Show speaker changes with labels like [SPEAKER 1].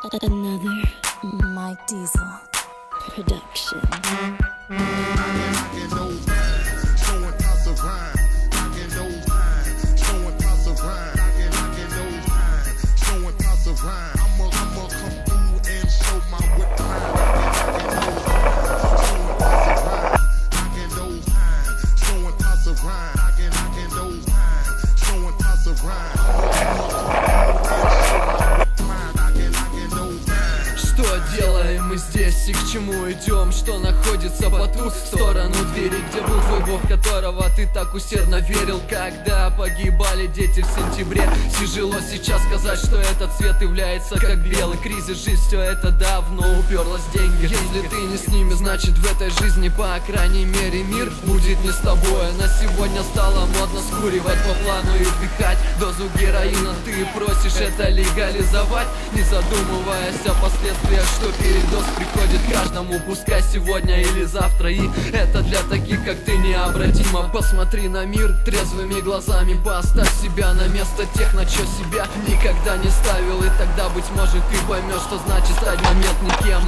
[SPEAKER 1] Another Mike Diesel production.
[SPEAKER 2] Rockin' those times, showing pops of rhyme. Rockin' those times, showing pops of rhyme. Rockin' those times, showing pops of rhyme. I'ma come through and show my whip time. Rockin' those times, showing pops of rhyme. Rockin' those times, showing pops of rhyme.
[SPEAKER 3] Что делаем мы здесь и к чему идем? Что находится по ту сторону двери, где был твой бог, которого ты так усердно верил, когда погибали дети в сентябре? Тяжело сейчас сказать, что этот цвет является как белый кризис. Жизнь, все это давно уперлась в деньги. Если ты не с ними, значит в этой жизни, по крайней мере, мир будет не с тобой. На сегодня стало модно скуривать по плану и вдыхать дозу героина. Ты просишь это легализовать, не задумываясь о последствиях, что передоз приходит каждому, пускай сегодня или завтра. И это для таких, как ты, необратимо. Посмотри на мир трезвыми глазами, поставь себя на место тех, на чё себя никогда не ставил. И тогда, быть может, ты поймешь, что значит стать момент никем.